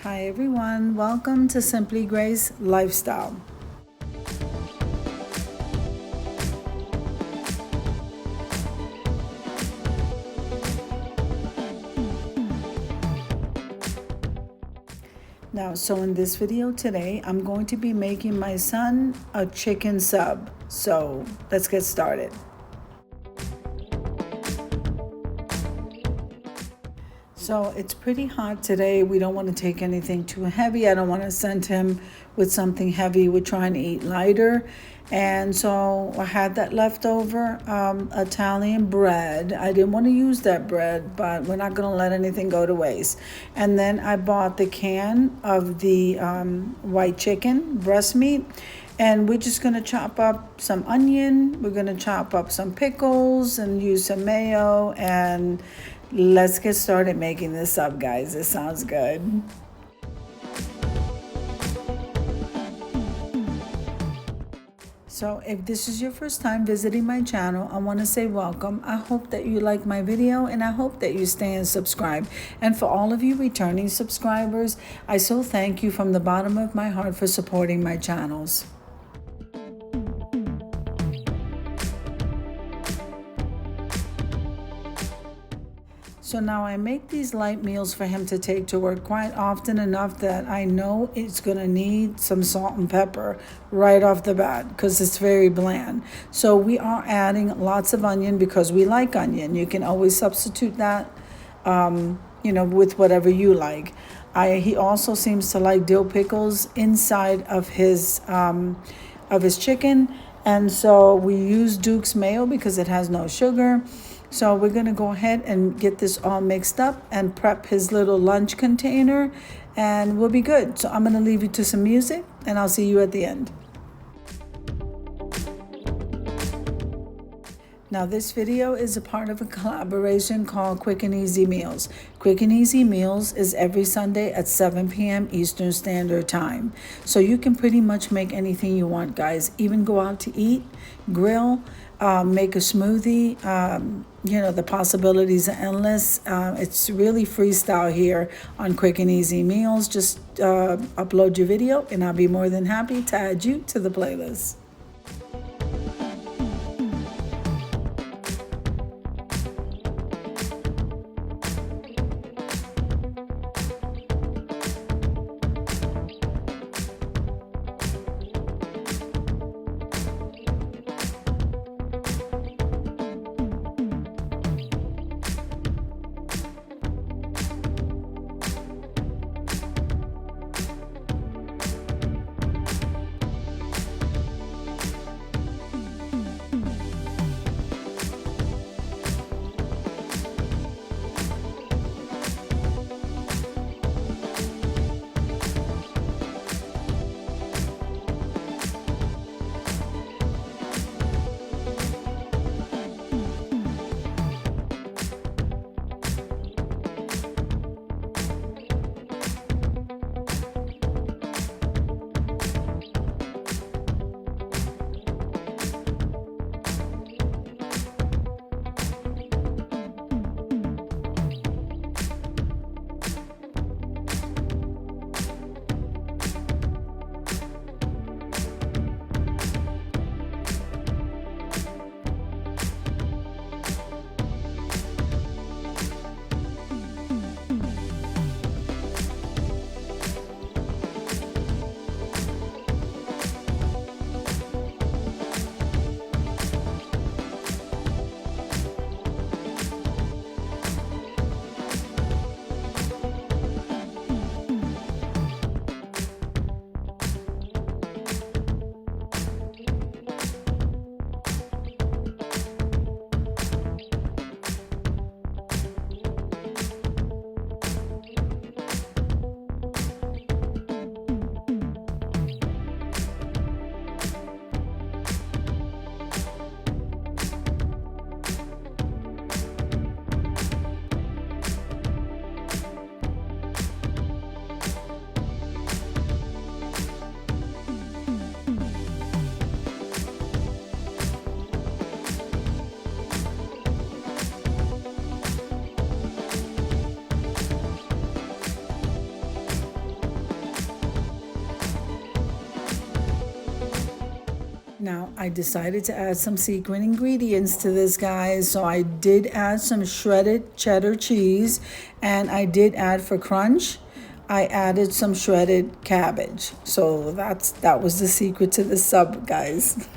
Hi everyone, welcome to Simply Grace Lifestyle. So in this video today, I'm going to be making my son a chicken sub. So let's get started. So it's pretty hot today. We don't want to take anything too heavy. I don't want to send him with something heavy. We're trying to eat lighter. And so I had that leftover Italian bread. I didn't want to use that bread, but we're not going to let anything go to waste. And then I bought the can of the white chicken breast meat. And we're just going to chop up some onion. We're going to chop up some pickles and use some mayo. And let's get started making this up, guys. It sounds good. So if this is your first time visiting my channel, I want to say welcome. I hope that you like my video and I hope that you stay and subscribe. And for all of you returning subscribers, I so thank you from the bottom of my heart for supporting my channels. So now I make these light meals for him to take to work quite often enough that I know it's going to need some salt and pepper right off the bat because it's very bland. So we are adding lots of onion because we like onion. You can always substitute that, with whatever you like. He also seems to like dill pickles inside of his chicken. And so we use Duke's mayo because it has no sugar. So we're going to go ahead and get this all mixed up and prep his little lunch container and we'll be good. So I'm going to leave you to some music and I'll see you at the end. Now this video is a part of a collaboration called Quick and Easy Meals. Quick and Easy Meals is every Sunday at 7 p.m. Eastern Standard Time. So you can pretty much make anything you want, guys. Even go out to eat, grill, make a smoothie. The possibilities are endless. It's really freestyle here on Quick and Easy Meals. Just upload your video and I'll be more than happy to add you to the playlist. I decided to add some secret ingredients to this, guys. So I did add some shredded cheddar cheese, and I did add, for crunch, I added some shredded cabbage. So that was the secret to the sub, guys.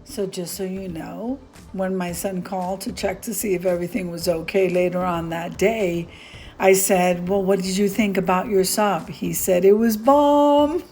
So just so you know, when my son called to check to see if everything was okay later on that day, I said, well, what did you think about your sub? He said it was bomb.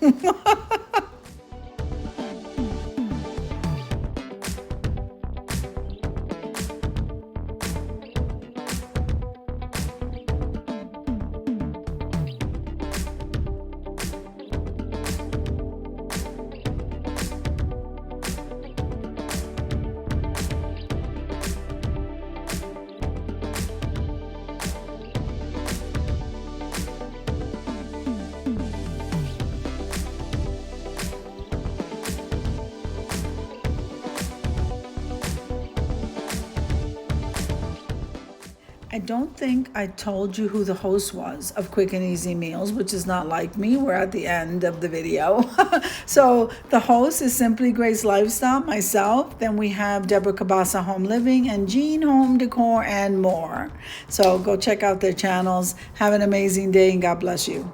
I don't think I told you who the host was of Quick and Easy Meals, which is not like me. We're at the end of the video. So the host is Simply Grace Lifestyle, myself. Then we have Deborah Cabasa Home Living and Jean Home Decor and more. So go check out their channels. Have an amazing day and God bless you.